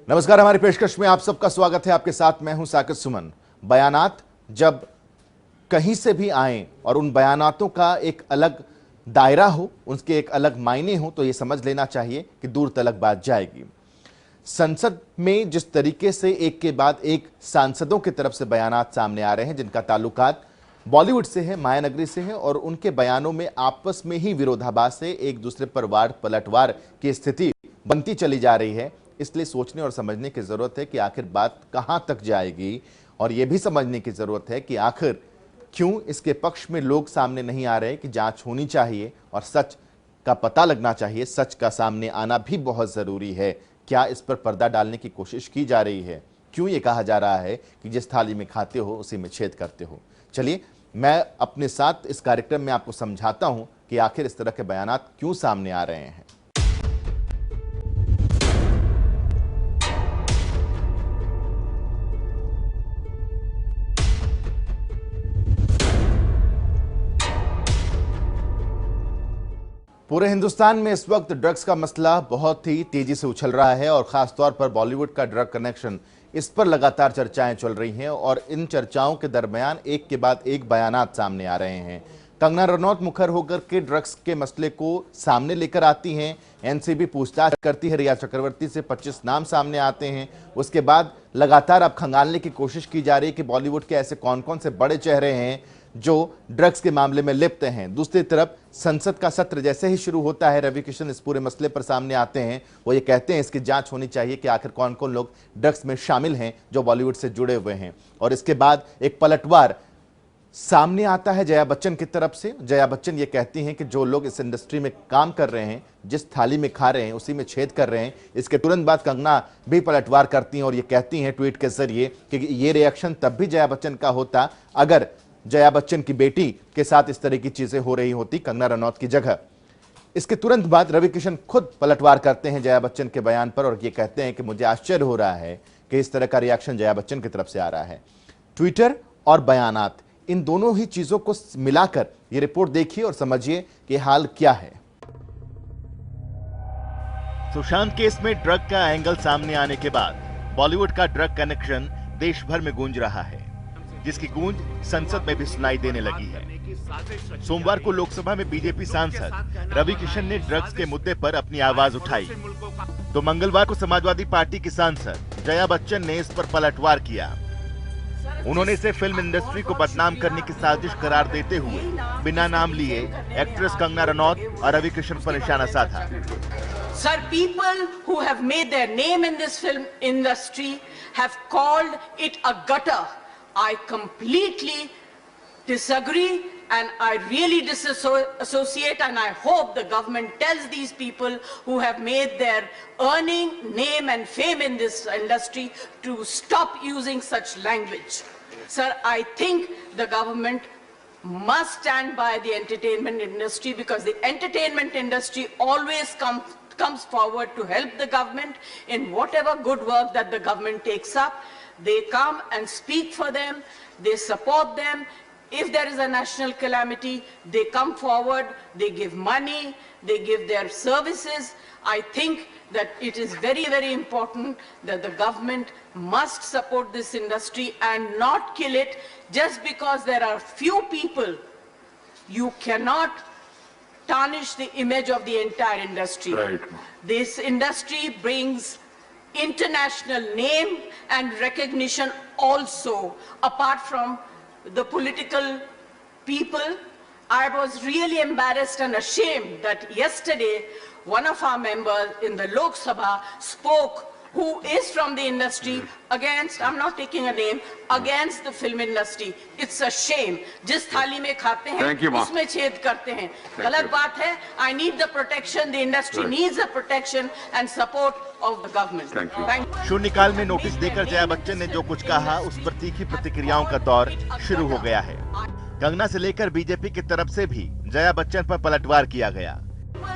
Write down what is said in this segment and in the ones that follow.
नमस्कार, हमारी पेशकश में आप सबका स्वागत है। आपके साथ मैं हूं साकिब सुमन। बयानात जब कहीं से भी आए और उन बयानातों का एक अलग दायरा हो, उनके एक अलग मायने हो, तो ये समझ लेना चाहिए कि दूर तलक बात जाएगी। संसद में जिस तरीके से एक के बाद एक सांसदों की तरफ से बयानात सामने आ रहे हैं जिनका ताल्लुकात बॉलीवुड से है, मायानगरी से है, और उनके बयानों में आपस में ही विरोधाभास से एक दूसरे पर वार पलटवार की स्थिति बनती चली जा रही है। इसलिए सोचने और समझने की जरूरत है कि आखिर बात कहां तक जाएगी, और यह भी समझने की जरूरत है कि आखिर क्यों इसके पक्ष में लोग सामने नहीं आ रहे कि जांच होनी चाहिए और सच का पता लगना चाहिए। सच का सामने आना भी बहुत जरूरी है। क्या इस पर पर्दा डालने की कोशिश की जा रही है? क्यों ये कहा जा रहा है कि जिस थाली में खाते हो उसी में छेद करते हो? चलिए, मैं अपने साथ इस कार्यक्रम में आपको समझाता हूं कि आखिर इस तरह के बयानात क्यों सामने आ रहे हैं। पूरे हिंदुस्तान में इस वक्त ड्रग्स का मसला बहुत ही तेजी से उछल रहा है और खासतौर पर बॉलीवुड का ड्रग कनेक्शन, इस पर लगातार चर्चाएं चल रही हैं और इन चर्चाओं के दरमियान एक के बाद एक बयानात सामने आ रहे हैं। कंगना रनौत मुखर होकर के ड्रग्स के मसले को सामने लेकर आती हैं। एनसीबी पूछताछ करती है, रिया चक्रवर्ती से 25 नाम सामने आते हैं। उसके बाद लगातार अब खंगालने की कोशिश की जा रही है कि बॉलीवुड के ऐसे कौन कौन से बड़े चेहरे हैं जो ड्रग्स के मामले में लिप्त हैं। दूसरी तरफ संसद का सत्र जैसे ही शुरू होता है, रवि किशन इस पूरे मसले पर सामने आते हैं। वो ये कहते हैं इसकी जांच होनी चाहिए कि आखिर कौन कौन लोग ड्रग्स में शामिल हैं जो बॉलीवुड से जुड़े हुए हैं। और इसके बाद एक पलटवार सामने आता है जया बच्चन की तरफ से। जया बच्चन ये कहती हैं कि जो लोग इस इंडस्ट्री में काम कर रहे हैं, जिस थाली में खा रहे हैं उसी में छेद कर रहे हैं। इसके तुरंत बाद कंगना भी पलटवार करती हैं और ये कहती हैं ट्वीट के जरिए कि ये रिएक्शन तब भी जया बच्चन का होता अगर जया बच्चन की बेटी के साथ इस तरह की चीजें हो रही होती कंगना रनौत की जगह। इसके तुरंत बाद रवि किशन खुद पलटवार करते हैं जया बच्चन के बयान पर और ये कहते हैं कि मुझे आश्चर्य हो रहा है कि इस तरह का रिएक्शन जया बच्चन की तरफ से आ रहा है। ट्विटर और बयानात, इन दोनों ही चीजों को मिलाकर ये रिपोर्ट देखिए और समझिए कि हाल क्या है। सुशांत केस में ड्रग का एंगल सामने आने के बाद बॉलीवुड का ड्रग कनेक्शन देश भर में गूंज रहा है, जिसकी गूंज संसद में भी सुनाई देने लगी है। सोमवार को लोकसभा में बीजेपी सांसद रवि किशन ने ड्रग्स के मुद्दे पर अपनी आवाज उठाई, तो मंगलवार को समाजवादी पार्टी की सांसद जया बच्चन ने इस पर पलटवार किया। उन्होंने इसे फिल्म इंडस्ट्री को बदनाम करने की साजिश करार देते हुए बिना नाम लिए एक्ट्रेस कंगना रनौत और रवि किशन पर निशाना साधा। Sir, people who have made their name in this film industry have called it a gutter. I completely disagree and I really disassociate, and I hope the government tells these people who have made their earning, name and fame in this industry to stop using such language. Sir, I think the government must stand by the entertainment industry, because the entertainment industry always comes forward to help the government in whatever good work that the government takes up. They come and speak for them, they support them. If there is a national calamity, they come forward, they give money, they give their services. I think that it is very, very important that the government must support this industry and not kill it just because there are few people. You cannot tarnish the image of the entire industry. Right. This industry brings international name and recognition also, apart from the political people. I was really embarrassed and ashamed that yesterday one of our members in the Lok Sabha spoke, who is from the industry, against, I'm not taking a name, against the film industry. It's a shame. जिस थाली में खाते हैं उसमें छेद करते हैं, गलत बात है. I need the protection, the industry needs the protection and support of the government. Thank you. शून्यकाल में नोटिस देकर जया बच्चन ने जो कुछ कहा, उस पर तीखी प्रतिक्रियाओं का दौर शुरू हो गया है। कंगना से लेकर बीजेपी की तरफ से भी जया बच्चन पर पलटवार किया गया।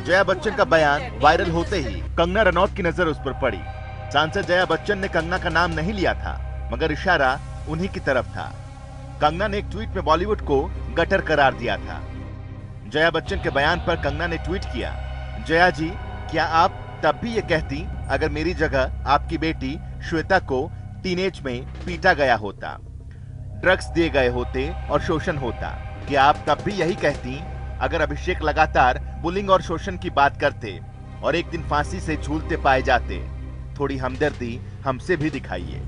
जया बच्चन का बयान वायरल होते ही कंगना रनौत की नजर उस पर पड़ी। सांसद जया बच्चन ने कंगना का नाम नहीं लिया था, मगर इशारा उन्हीं की तरफ था। कंगना ने एक ट्वीट में बॉलीवुड को गटर करार दिया था। जया बच्चन के बयान पर कंगना ने ट्वीट किया, जया जी, क्या आप तब भी ये कहती अगर मेरी जगह आपकी बेटी श्वेता को टीनेज में पीटा गया होता, ड्रग्स दिए गए होते और शोषण होता, क्या आप तब भी यही कहती? अगर अभिषेक लगातार बुलिंग और शोषण की बात करते और एक दिन फांसी से झूलते पाए जाते, थोड़ी हमदर्दी हमसे भी दिखाइए।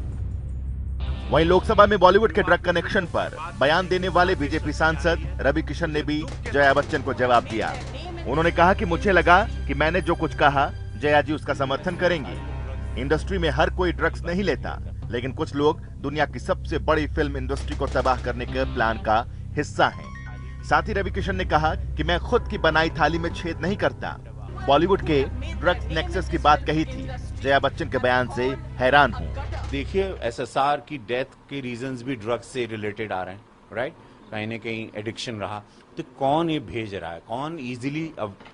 वहीं लोकसभा में बॉलीवुड के ड्रग कनेक्शन पर बयान देने वाले बीजेपी सांसद रवि किशन ने भी जया बच्चन को जवाब दिया। उन्होंने कहा कि मुझे लगा कि मैंने जो कुछ कहा जया जी उसका समर्थन करेंगी। इंडस्ट्री में हर कोई ड्रग्स नहीं लेता, लेकिन कुछ लोग दुनिया की सबसे बड़ी फिल्म इंडस्ट्री को तबाह करने के प्लान का हिस्सा हैं। साथ ही रवि किशन ने कहा कि मैं खुद की बनाई थाली में छेद नहीं करता। बॉलीवुड के ड्रग्स नेक्सस की बात कही थी। जया बच्चन के बयान से हैरान हूं। देखिए, एसएसआर की डेथ के रीजंस भी ड्रग्स से रिलेटेड आ रहे हैं, राइट? कहीं ना कहीं एडिक्शन रहा, तो कौन ये भेज रहा है, कौन इजीली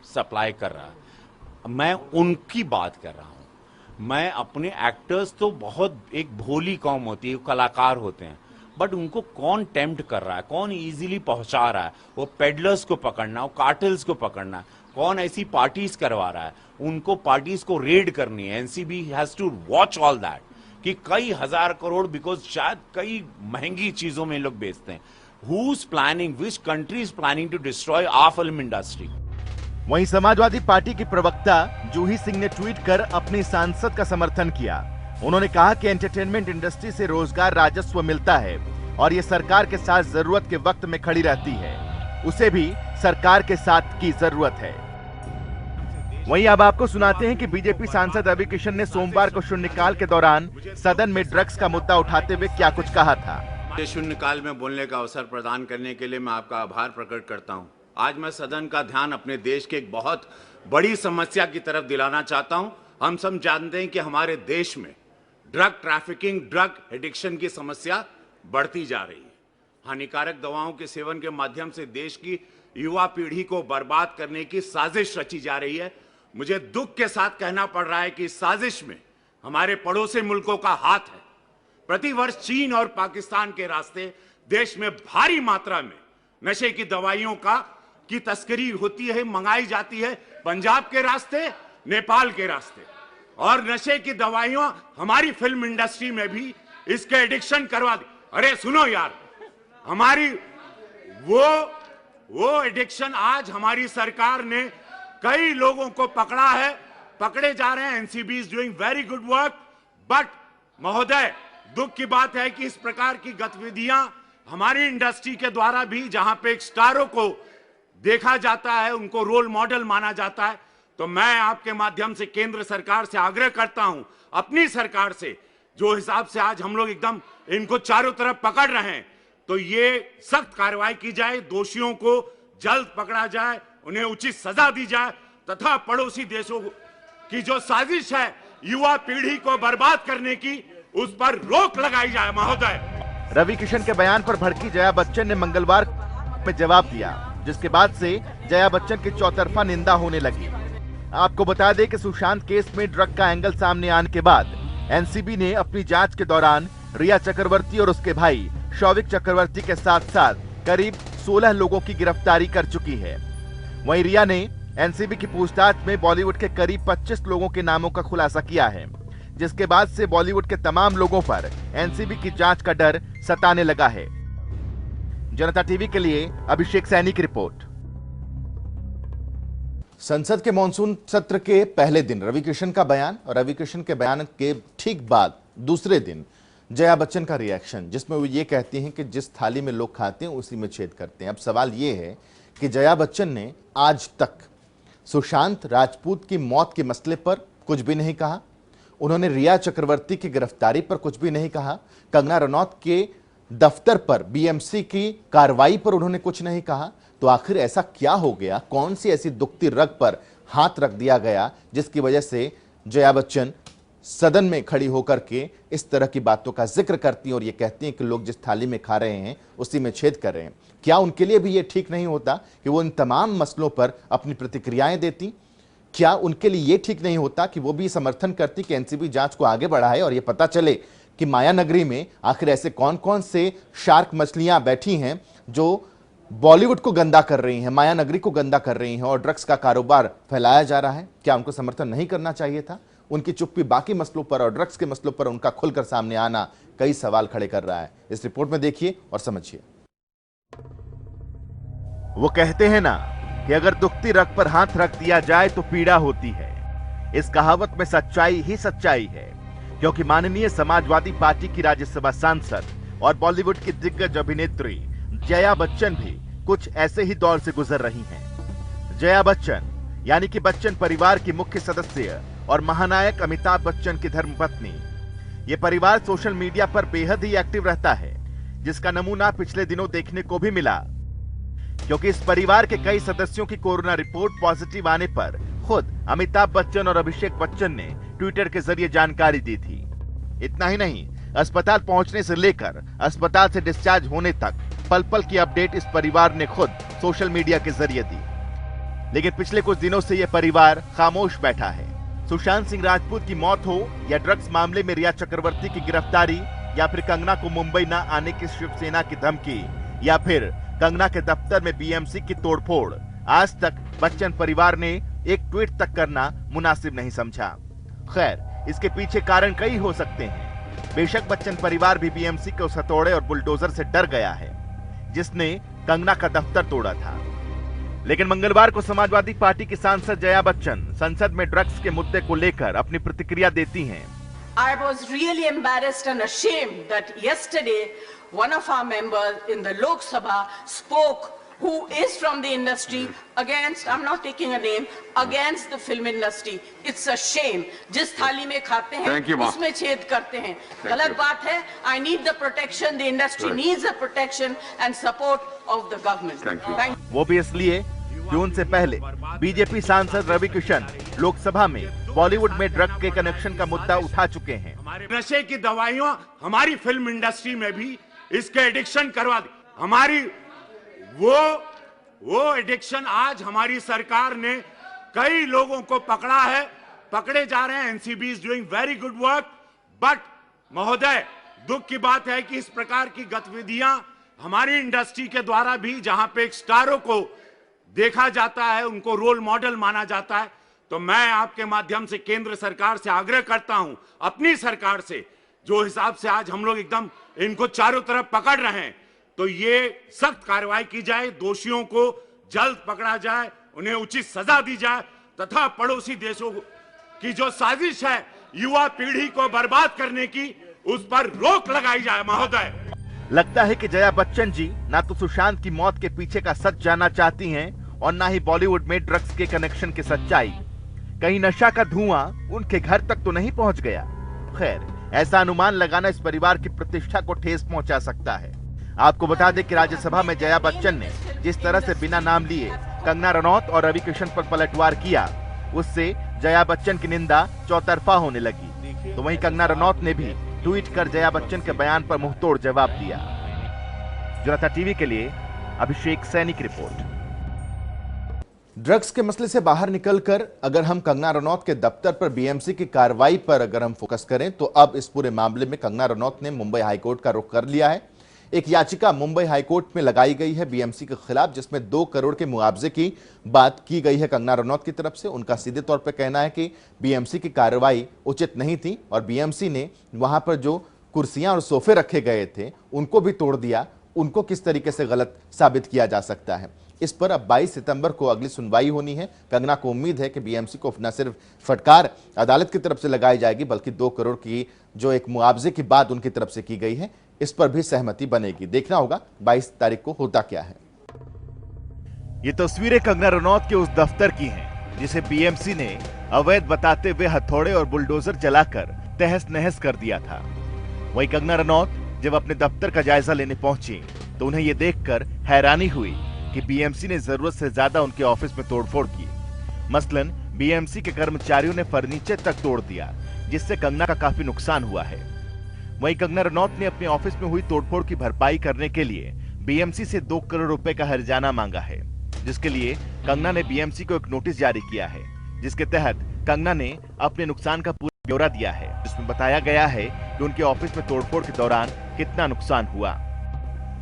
सप्लाई कर रहा है? मैं उनकी बात कर रहा हूं। मैं अपने एक्टर्स तो बहुत एक भोली कौम होती है, कलाकार होते हैं, बट उनको कौन टेम्प्ट कर रहा है, कौन इजीली पहुंचा रहा है? वो पेडलर्स को पकड़ना, वो कार्टेल्स को पकड़ना, कौन ऐसी पार्टीज करवा रहा है, उनको पार्टीज को रेड करनी है। NCB has to watch all that कि कई हजार करोड़, बिकॉज शायद कई महंगी चीजों में लोग बेचते हैं। Who's planning, which country is planning to destroy our film industry? वहीं समाजवादी पार्टी की प्रवक्ता जूही सिंह ने ट्वीट कर अपनी सांसद का समर्थन किया। उन्होंने कहा कि एंटरटेनमेंट इंडस्ट्री से रोजगार राजस्व मिलता है और ये सरकार के साथ जरूरत के वक्त में खड़ी रहती है, उसे भी सरकार के साथ की जरूरत है। वहीं अब आपको सुनाते हैं कि बीजेपी सांसद रवि किशन ने सोमवार को शून्यकाल के दौरान सदन में ड्रग्स का मुद्दा उठाते हुए क्या कुछ कहा था। शून्यकाल में बोलने का अवसर प्रदान करने के लिए मैं आपका आभार प्रकट करता हूं। आज मैं सदन का ध्यान अपने देश के एक बहुत बड़ी समस्या की तरफ दिलाना चाहता हूं। हम सब जानते हैं कि हमारे देश में ड्रग ट्रैफिकिंग, ड्रग एडिक्शन की समस्या बढ़ती जा रही है। हानिकारक दवाओं के सेवन के माध्यम से देश की युवा पीढ़ी को बर्बाद करने की साजिश रची जा रही है। मुझे दुख के साथ कहना पड़ रहा है कि इस साजिश में हमारे पड़ोसी मुल्कों का हाथ है। प्रतिवर्ष चीन और पाकिस्तान के रास्ते देश में भारी मात्रा में नशे की दवाइयों की तस्करी होती है, मंगाई जाती है, पंजाब के रास्ते, नेपाल के रास्ते। और नशे की दवाइयां हमारी फिल्म इंडस्ट्री में भी इसके एडिक्शन करवा दी। अरे सुनो यार, हमारी वो एडिक्शन आज हमारी सरकार ने कई लोगों को पकड़ा है, पकड़े जा रहे हैं। NCB is doing very good work, but महोदय, दुख की बात है कि इस प्रकार की गतिविधियां हमारी इंडस्ट्री के द्वारा भी, जहां पे एक स्टारों को देखा जाता है, उनको रोल मॉडल माना जाता है, तो मैं आपके माध्यम से केंद्र सरकार से आग्रह करता हूं, अपनी सरकार से, जो हिसाब से आज हम लोग एकदम इनको चारों तरफ पकड़ रहे हैं, तो ये सख्त कार्रवाई की जाए, दोषियों को जल्द पकड़ा जाए, उन्हें उचित सजा दी जाए, तथा पड़ोसी देशों की जो साजिश है युवा पीढ़ी को बर्बाद करने की, उस पर रोक लगाई जाए। महोदय, रवि किशन के बयान पर भड़की जया बच्चन ने मंगलवार में जवाब दिया, जिसके बाद से जया बच्चन की चौतरफा निंदा होने लगी। आपको बता दें कि सुशांत केस में ड्रग का एंगल सामने आने के बाद एनसीबी ने अपनी जांच के दौरान रिया चक्रवर्ती और उसके भाई शौविक चक्रवर्ती के साथ साथ करीब 16 लोगों की गिरफ्तारी कर चुकी है। वहीं रिया ने एनसीबी की पूछताछ में बॉलीवुड के करीब 25 लोगों के नामों का खुलासा किया है, जिसके बाद से बॉलीवुड के तमाम लोगों पर एनसीबी की जांच का डर सताने लगा है। जनता टीवी के लिए अभिषेक सैनी की रिपोर्ट। संसद के मॉनसून सत्र के पहले दिन रवि किशन का बयान और रवि किशन के बयान के ठीक बाद दूसरे दिन जया बच्चन का रिएक्शन, जिसमें वो ये कहती हैं कि जिस थाली में लोग खाते हैं उसी में छेद करते हैं। अब सवाल ये है कि जया बच्चन ने आज तक सुशांत राजपूत की मौत के मसले पर कुछ भी नहीं कहा, उन्होंने रिया चक्रवर्ती की गिरफ्तारी पर कुछ भी नहीं कहा, कंगना रनौत के दफ्तर पर बीएमसी की कार्रवाई पर उन्होंने कुछ नहीं कहा। तो आखिर ऐसा क्या हो गया, कौन सी ऐसी दुखती रग पर हाथ रख दिया गया जिसकी वजह से जया बच्चन सदन में खड़ी होकर के इस तरह की बातों का जिक्र करती हैं और ये कहती हैं कि लोग जिस थाली में खा रहे हैं उसी में छेद कर रहे हैं। क्या उनके लिए भी ये ठीक नहीं होता कि वो इन तमाम मसलों पर अपनी प्रतिक्रियाएं देती? क्या उनके लिए ये ठीक नहीं होता कि वो भी समर्थन करती कि एनसीबी जांच को आगे बढ़ाए और ये पता चले कि माया नगरी में आखिर ऐसे कौन कौन से शार्क मछलियां बैठी हैं जो बॉलीवुड को गंदा कर रही हैं, माया नगरी को गंदा कर रही हैं और ड्रग्स का कारोबार फैलाया जा रहा है। क्या उनको समर्थन नहीं करना चाहिए था? उनकी चुप्पी बाकी मसलों पर और ड्रग्स के मसलों पर उनका खुलकर सामने आना कई सवाल खड़े कर रहा है। इस रिपोर्ट में देखिए और समझिए। वो कहते हैं ना कि अगर दुखती रग पर हाथ रख दिया जाए तो पीड़ा होती है। इस कहावत में सच्चाई ही सच्चाई है, क्योंकि माननीय समाजवादी पार्टी की राज्यसभा सांसद और बॉलीवुड की दिग्गज अभिनेत्री जया बच्चन भी कुछ ऐसे ही दौर से गुजर रही हैं। जया बच्चन यानी कि बच्चन परिवार की मुख्य सदस्य और महानायक अमिताभ बच्चन की धर्मपत्नी। ये परिवार सोशल मीडिया पर बेहद ही एक्टिव रहता है, जिसका नमूना पिछले दिनों देखने को भी मिला, क्योंकि इस परिवार के कई सदस्यों की कोरोना रिपोर्ट पॉजिटिव आने पर खुद अमिताभ बच्चन और अभिषेक बच्चन ने ट्विटर के जरिए जानकारी दी थी। इतना ही नहीं, अस्पताल पहुंचने से लेकर अस्पताल से डिस्चार्ज होने तक पल पल की अपडेट इस परिवार ने खुद सोशल मीडिया के जरिए दी। लेकिन पिछले कुछ दिनों से यह परिवार खामोश बैठा है। सुशांत सिंह राजपूत की मौत हो या ड्रग्स मामले में रिया चक्रवर्ती की गिरफ्तारी या फिर कंगना को मुंबई न आने की शिवसेना की धमकी या फिर कंगना के दफ्तर में बीएमसी की तोड़फोड़, आज तक बच्चन परिवार ने एक ट्वीट तक करना मुनासिब नहीं समझा। खैर, इसके पीछे कारण कई हो सकते हैं। बेशक बच्चन परिवार भी बीएमसी के उस हथौड़े और बुलडोजर से डर गया है जिसने कंगना का दफ्तर तोड़ा था। लेकिन मंगलवार को समाजवादी पार्टी की सांसद जया बच्चन संसद में ड्रग्स के मुद्दे को लेकर अपनी प्रतिक्रिया देती हैं। I was really embarrassed and ashamed that yesterday one of our members in the Lok Sabha spoke, who is from the industry, against, I'm not taking a name, against the film industry. It's a shame. जिस थाली में खाते हैं उसमें छेद करते हैं, गलत बात है। I need the protection, the industry needs the protection and support of the government. Thank you. वो भी इसलिए कि उनसे पहले बीजेपी सांसद रवि किशन लोकसभा में बॉलीवुड में ड्रग के कनेक्शन का मुद्दा उठा चुके हैं। नशे की दवाइयां हमारी फिल्म इंडस्ट्री में भी इसके एडिक्शन करवा दी। हमारी वो एडिक्शन आज हमारी सरकार ने कई लोगों को पकड़ा है, पकड़े जा रहे हैं। NCB is doing very good work, but महोदय दुख की बात है कि इस प्रकार की गतिविधियां हमारी इंडस्ट्री के द्वारा भी, जहां पे एक स्टारों को देखा जाता है, उनको रोल मॉडल माना जाता है, तो मैं आपके माध्यम से केंद्र सरकार से आग्रह करता हूं, अपनी सरकार से, जो हिसाब से आज हम लोग एकदम इनको चारों तरफ पकड़ रहे हैं, तो ये सख्त कार्रवाई की जाए, दोषियों को जल्द पकड़ा जाए, उन्हें उचित सजा दी जाए तथा पड़ोसी देशों की जो साजिश है युवा पीढ़ी को बर्बाद करने की, उस पर रोक लगाई जाए। महोदय, लगता है कि जया बच्चन जी ना तो सुशांत की मौत के पीछे का सच जानना चाहती हैं और ना ही बॉलीवुड में ड्रग्स के कनेक्शन की सच्चाई। कहीं नशा का धुआं उनके घर तक तो नहीं पहुंच गया? खैर, ऐसा अनुमान लगाना इस परिवार की प्रतिष्ठा को ठेस पहुंचा सकता है। आपको बता दें कि राज्यसभा में जया बच्चन ने जिस तरह से बिना नाम लिए कंगना रनौत और रवि किशन पर पलटवार किया, उससे जया बच्चन की निंदा चौतरफा होने लगी। तो वहीं कंगना रनौत ने भी ट्वीट कर जया बच्चन के बयान पर मुंहतोड़ जवाब दिया। जनता टीवी के लिए अभिषेक सैनी की रिपोर्ट। ड्रग्स के मसले से बाहर निकलकर अगर हम कंगना रनौत के दफ्तर पर बीएमसी की कार्रवाई पर अगर हम फोकस करें, तो अब इस पूरे मामले में कंगना रनौत ने मुंबई हाईकोर्ट का रुख कर लिया है। एक याचिका मुंबई हाईकोर्ट में लगाई गई है बीएमसी के खिलाफ, जिसमें 2 करोड़ के मुआवजे की बात की गई है कंगना रनौत की तरफ से। उनका सीधे तौर पर कहना है कि बीएमसी की कार्रवाई उचित नहीं थी और बीएमसी ने वहां पर जो कुर्सियां और सोफे रखे गए थे उनको भी तोड़ दिया। उनको किस तरीके से गलत साबित किया जा सकता है, इस पर अब 22 सितंबर को अगली सुनवाई होनी है। कंगना को उम्मीद है कि बीएमसी को न सिर्फ फटकार अदालत की तरफ से लगाई जाएगी, बल्कि 2 करोड़ की जो एक मुआवजे की बात उनकी तरफ से की गई है, इस पर भी सहमति बनेगी। देखना होगा 22 तारीख को होता क्या है। ये तस्वीरें कंगना रनौत के उस दफ्तर की हैं, जिसे बीएमसी ने अवैध बताते हुए हथौड़े और बुलडोजर चलाकर तहस नहस कर दिया था। वहीं कंगना रनौत जब अपने दफ्तर का जायजा लेने पहुंची तो उन्हें यह देखकर हैरानी हुई कि बीएमसी ने जरूरत से ज्यादा उनके ऑफिस में तोड़फोड़ की। मसलन बीएमसी के कर्मचारियों ने फर्नीचर तक तोड़ दिया, जिससे कंगना का काफी नुकसान हुआ है। वहीं कंगना रनौत ने अपने ऑफिस में हुई तोड़फोड़ की भरपाई करने के लिए बीएमसी से 2 करोड़ रुपए का हर्जाना मांगा है, जिसके लिए कंगना ने बीएमसी को एक नोटिस जारी किया है, जिसके तहत कंगना ने अपने नुकसान का पूरा ब्यौरा दिया है, जिसमें बताया गया है कि उनके ऑफिस में तोड़फोड़ के दौरान कितना नुकसान हुआ।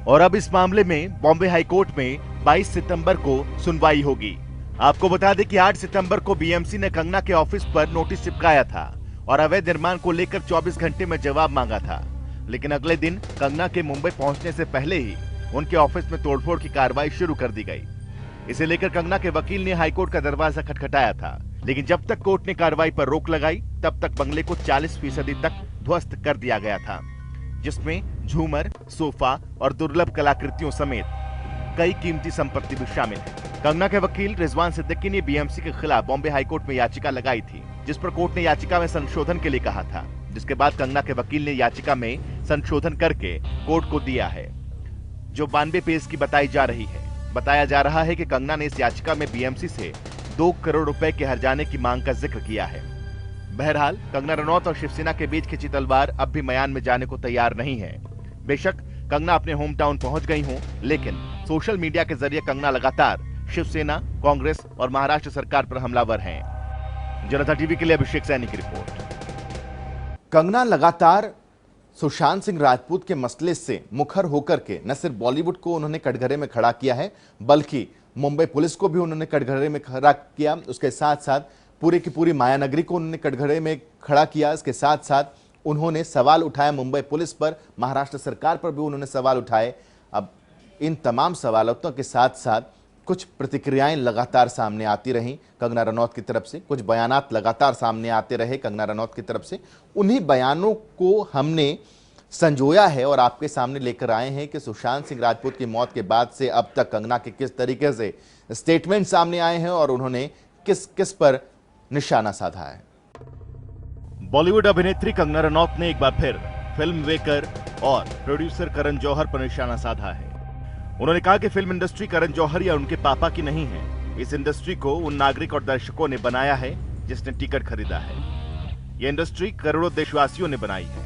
और अब इस मामले में बॉम्बे हाईकोर्ट में 22 सितंबर को सुनवाई होगी। आपको बता दें कि 8 सितंबर को बीएमसी ने कंगना के ऑफिस पर नोटिस चिपकाया था और अवैध निर्माण को लेकर 24 घंटे में जवाब मांगा था, लेकिन अगले दिन कंगना के मुंबई पहुंचने से पहले ही उनके ऑफिस में तोड़फोड़ की कार्रवाई शुरू कर दी गई। इसे लेकर कंगना के वकील ने हाईकोर्ट का दरवाजा खटखटाया था, लेकिन जब तक कोर्ट ने कार्रवाई पर रोक लगाई तब तक बंगले को 40% तक ध्वस्त कर दिया गया था, जिसमें झूमर, सोफा और दुर्लभ कलाकृतियों समेत कई कीमती संपत्ति भी शामिल है। कंगना के वकील रिजवान सिद्दीकी ने बीएमसी के खिलाफ बॉम्बे हाईकोर्ट में याचिका लगाई थी, जिस पर कोर्ट ने याचिका में संशोधन के लिए कहा था, जिसके बाद कंगना के वकील ने याचिका में संशोधन करके कोर्ट को दिया है, जो 92 पेज की बताई जा रही है। बताया जा रहा है कि कंगना ने इस याचिका में बीएमसी से 2 करोड़ रुपए के हर्जाने की मांग का जिक्र किया है। बहरहाल कंगना रनौत और शिवसेना के बीच खिंची तलवार अब भी म्यान में जाने को तैयार नहीं है। बेशक कंगना अपने होम टाउन पहुंच गई हों, लेकिन सोशल मीडिया के जरिए कंगना लगातार शिवसेना, कांग्रेस और महाराष्ट्र सरकार पर हमलावर हैं। जनता टीवी के लिए अभिषेक सैनी की रिपोर्ट। कंगना लगातार सुशांत सिंह राजपूत के मसले से मुखर होकर के न सिर्फ बॉलीवुड को उन्होंने कटघरे में खड़ा किया है, बल्कि मुंबई पुलिस को भी उन्होंने कटघरे में खड़ा किया। उसके साथ साथ पूरी की पूरी मायानगरी को उन्होंने कटघरे में खड़ा किया। इसके साथ साथ उन्होंने सवाल उठाया मुंबई पुलिस पर, महाराष्ट्र सरकार पर भी उन्होंने सवाल उठाए। अब इन तमाम सवालों के साथ साथ कुछ प्रतिक्रियाएं लगातार सामने आती रहीं कंगना रनौत की तरफ से, कुछ बयानात लगातार सामने आते रहे कंगना रनौत की तरफ से। उन्हीं बयानों को हमने संजोया है और आपके सामने लेकर आए हैं कि सुशांत सिंह राजपूत की मौत के बाद से अब तक कंगना के किस तरीके से स्टेटमेंट सामने आए हैं और उन्होंने किस किस पर निशाना साधा है। बॉलीवुड अभिनेत्री कंगना रनौत ने एक बार फिर फिल्म मेकर और प्रोड्यूसर करण जौहर पर निशाना साधा है। उन्होंने कहा कि फिल्म इंडस्ट्री करण जौहर या उनके पापा की नहीं है। इस इंडस्ट्री को उन नागरिक और दर्शकों ने बनाया है जिसने टिकट खरीदा है। यह इंडस्ट्री करोड़ों देशवासियों ने बनाई है।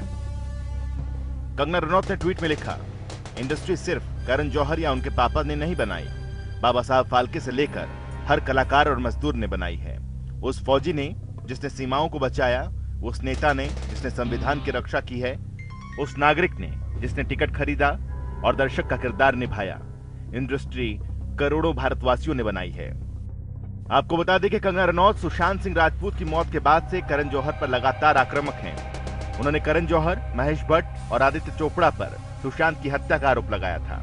कंगना रनौत ने ट्वीट में लिखा, इंडस्ट्री सिर्फ करण जौहर या उनके पापा ने नहीं बनाई, बाबा साहब फाल्के से लेकर हर कलाकार और मजदूर ने बनाई है। उस फौजी ने जिसने सीमाओं को बचाया, उस नेता ने जिसने संविधान की रक्षा की है, उस नागरिक ने जिसने टिकट खरीदा और दर्शक का किरदार निभाया। इंडस्ट्री करोड़ों भारतवासियों ने बनाई है। आपको बता दें कि कंगना रनौत सुशांत सिंह राजपूत की मौत के बाद से करण जौहर पर लगातार आक्रामक हैं। उन्होंने करण जौहर, महेश भट्ट और आदित्य चोपड़ा पर सुशांत की हत्या का आरोप लगाया था।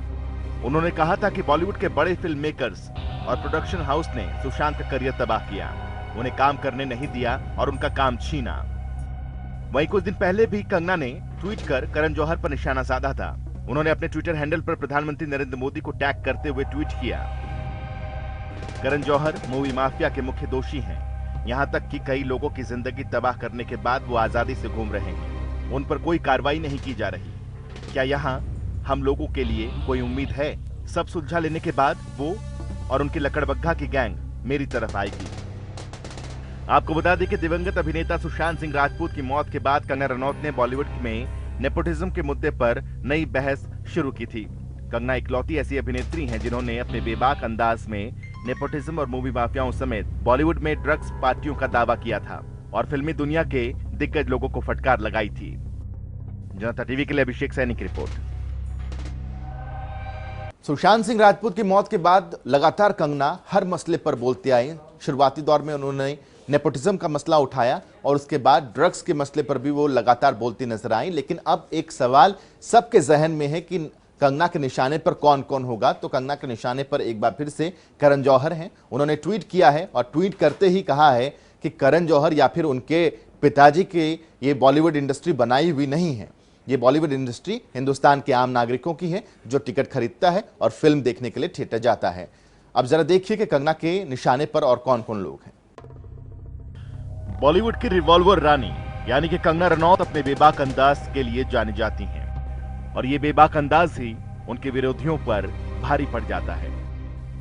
उन्होंने कहा था कि बॉलीवुड के बड़े फिल्म मेकर्स और प्रोडक्शन हाउस ने सुशांत का करियर तबाह किया, उन्हें काम करने नहीं दिया और उनका काम छीना। वहीं कुछ दिन पहले भी कंगना ने ट्वीट कर करण जौहर पर निशाना साधा था। उन्होंने अपने ट्विटर हैंडल पर प्रधानमंत्री नरेंद्र मोदी को टैग करते हुए ट्वीट किया, करण जौहर मूवी माफिया के मुख्य दोषी हैं। यहां तक कि कई लोगों की जिंदगी तबाह करने के बाद वो आजादी से घूम रहे हैं, उन पर कोई कार्रवाई नहीं की जा रही। क्या यहां हम लोगों के लिए कोई उम्मीद है? सब सुलझा लेने के बाद वो और उनकी लकड़बग्घा की गैंग मेरी तरफ आएगी। आपको बता दें कि दिवंगत अभिनेता सुशांत सिंह राजपूत की मौत के बाद कंगना रनौत ने बॉलीवुड में नेपोटिज्म के मुद्दे पर नई बहस शुरू की थी। कंगना इकलौती ऐसी अभिनेत्री हैं जिन्होंने अपने बेबाक अंदाज में नेपोटिज्म और मूवी माफियाओं समेत बॉलीवुड में ड्रग्स पार्टियों का दावा किया था और फिल्मी दुनिया के दिग्गज लोगों को फटकार लगाई थी। जनता टीवी के लिए अभिषेक सैनी की रिपोर्ट। सुशांत सिंह राजपूत की मौत के बाद लगातार कंगना हर मसले पर बोलते आई। शुरुआती दौर में उन्होंने नेपोटिज्म का मसला उठाया और उसके बाद ड्रग्स के मसले पर भी वो लगातार बोलती नजर आई। लेकिन अब एक सवाल सबके जहन में है कि कंगना के निशाने पर कौन कौन होगा। तो कंगना के निशाने पर एक बार फिर से करण जौहर हैं। उन्होंने ट्वीट किया है और ट्वीट करते ही कहा है कि करण जौहर या फिर उनके पिताजी के ये बॉलीवुड इंडस्ट्री बनाई हुई नहीं है। ये बॉलीवुड इंडस्ट्री हिंदुस्तान के आम नागरिकों की है जो टिकट खरीदता है और फिल्म देखने के लिए थिएटर जाता है। अब जरा देखिए कि कंगना के निशाने पर और कौन कौन लोग हैं। बॉलीवुड की रिवॉल्वर रानी यानी कि कंगना रनौत अपने बेबाक अंदाज के लिए जानी जाती हैं और ये बेबाक अंदाज ही उनके विरोधियों पर भारी पड़ जाता है।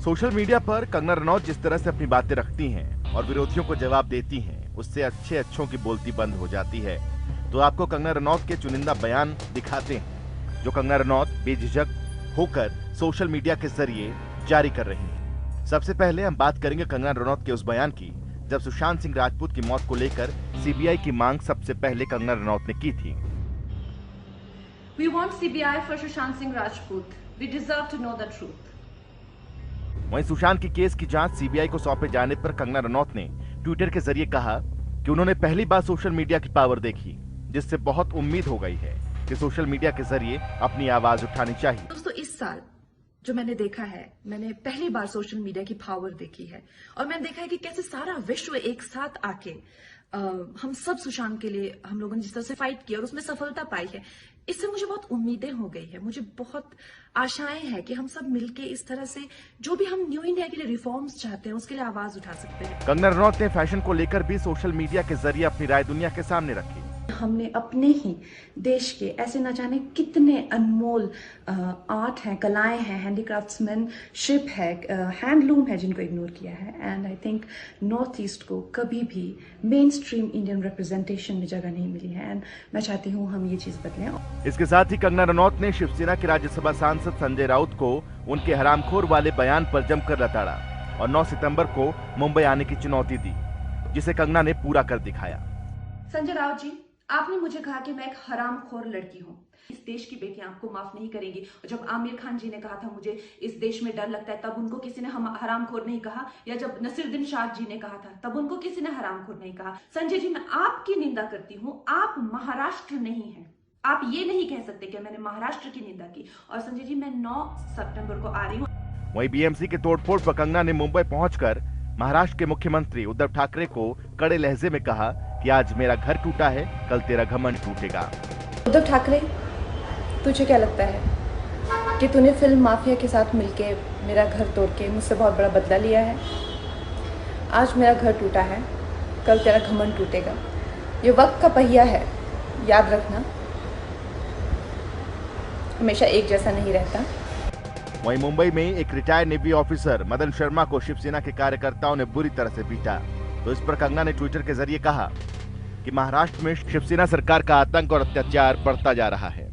सोशल मीडिया पर कंगना रनौत जिस तरह से अपनी बातें रखती हैं और विरोधियों को जवाब देती हैं, उससे अच्छों की बोलती बंद हो जाती है। तो आपको कंगना रनौत के चुनिंदा बयान दिखाते हैं जो कंगना रनौत बेझिझक होकर सोशल मीडिया के जरिए जारी कर रही हैं। सबसे पहले हम बात करेंगे कंगना रनौत के उस बयान की जब सुशांत सिंह राजपूत की मौत को लेकर सीबीआई की मांग सबसे पहले कंगना रनौत ने की थी। We want CBI for Sushant Singh Rajput. We deserve to know the truth. वहीं सुशांत की केस की जांच सीबीआई को सौंपे जाने पर कंगना रनौत ने ट्विटर के जरिए कहा कि उन्होंने पहली बार सोशल मीडिया की पावर देखी, जिससे बहुत उम्मीद हो गई है कि सोशल मीडिया के जरिए अपनी आवाज उठानी चाहिए। दोस्तों, इस साल जो मैंने देखा है, मैंने पहली बार सोशल मीडिया की पावर देखी है और मैंने देखा है कि कैसे सारा विश्व एक साथ आके हम सब सुशांत के लिए हम लोगों ने जिस तरह से फाइट किया और उसमें सफलता पाई है, इससे मुझे बहुत उम्मीदें हो गई है। मुझे बहुत आशाएं हैं कि हम सब मिलके इस तरह से जो भी हम न्यू इंडिया के लिए रिफॉर्म्स चाहते हैं उसके लिए आवाज उठा सकते हैं। कंगना रनौत ने फैशन को लेकर भी सोशल मीडिया के जरिए अपनी राय दुनिया के सामने रखी। हमने अपने ही देश के ऐसे न जाने कितने अनमोल आर्ट हैं, कलाएं हैं, हैंडीक्राफ्ट्समैनशिप है, हैंडलूम है जिनको इग्नोर किया है। And I think north east को कभी भी मेन स्ट्रीम इंडियन रिप्रेजेंटेशन में जगह नहीं मिली है एंड मैं चाहती हूँ हम ये चीज बदलें। इसके साथ ही कंगना रनौत ने शिवसेना के राज्यसभा सांसद संजय राउत को उनके हरामखोर वाले बयान पर जमकर लताड़ा और 9 सितंबर को मुंबई आने की चुनौती दी, जिसे कंगना ने पूरा कर दिखाया। संजय राउत जी, आपने मुझे कहा कि मैं एक हरामखोर लड़की हूँ, इस देश की बेटियां आपको माफ नहीं करेंगी। और जब आमिर खान जी ने कहा था मुझे इस देश में डर लगता है, तब उनको किसी ने हरामखोर नहीं कहा, या जब नसीरुद्दीन शाह जी ने कहा था तब उनको किसी ने हरामखोर नहीं कहा। संजय जी, मैं आपकी निंदा करती हूँ, आप महाराष्ट्र नहीं हैं, आप ये नहीं कह सकते कि मैंने महाराष्ट्र की निंदा की। और संजय जी, मैं 9 सितंबर को आ रही हूँ। वहीं बीएमसी के तोड़फोड़ पर कंगना ने मुंबई पहुंचकर महाराष्ट्र के मुख्यमंत्री उद्धव ठाकरे को कड़े लहजे में कहा कि आज मेरा घर टूटा है, कल तेरा घमंड टूटेगा। उद्धव ठाकरे, तुझे क्या लगता है कि तूने फिल्म माफिया के साथ मिलके मेरा घर तोड़ के मुझसे बहुत बड़ा बदला लिया है? आज मेरा घर टूटा है, कल तेरा घमंड टूटेगा। ये वक्त का पहिया है, याद रखना, हमेशा एक जैसा नहीं रहता। वहीं मुंबई में एक retired navy officer Madan Sharma को शिवसेना के कार्यकर्ताओं ने बुरी तरह से पीटा, तो इस पर कंगना ने ट्विटर के जरिए कहा कि महाराष्ट्र में शिवसेना सरकार का आतंक और अत्याचार बढ़ता जा रहा है।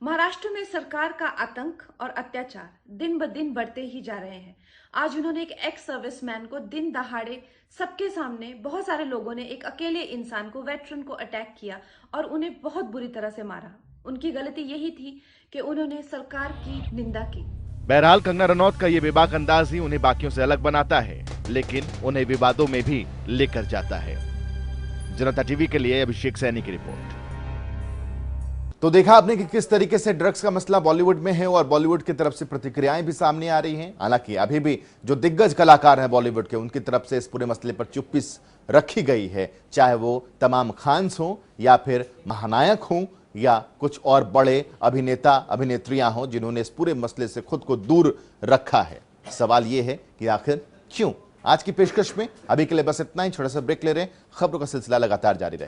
महाराष्ट्र में सरकार का आतंक और अत्याचार दिन ब दिन बढ़ते ही जा रहे हैं। आज उन्होंने एक एक्स सर्विसमैन को दिन दहाड़े सबके सामने बहुत सारे लोगों ने एक अकेले इंसान को, वेटरन को अटैक किया और उन्हें बहुत बुरी तरह से मारा। उनकी गलती यही थी कि उन्होंने सरकार की निंदा की। बहरहाल कंगना रनौत का ये बेबाक अंदाज ही उन्हें बाकियों से अलग बनाता है, लेकिन उन्हें विवादों में भी लेकर जाता है। जनता टीवी के लिए अभिषेक सैनी की रिपोर्ट। तो देखा आपने कि किस तरीके से ड्रग्स का मसला बॉलीवुड में है और बॉलीवुड की तरफ से प्रतिक्रियाएं भी सामने आ रही हैं। हालांकि अभी भी जो दिग्गज कलाकार हैं बॉलीवुड के, उनकी तरफ से इस पूरे मसले पर चुप्पी रखी गई है, चाहे वो तमाम खान्स हों या फिर महानायक हों या कुछ और बड़े अभिनेता अभिनेत्रियां हों जिन्होंने इस पूरे मसले से खुद को दूर रखा है। सवाल यह है कि आखिर क्यों? आज की पेशकश में अभी के लिए बस इतना ही। छोटा सा ब्रेक ले रहे हैं, खबरों का सिलसिला लगातार जारी रहे।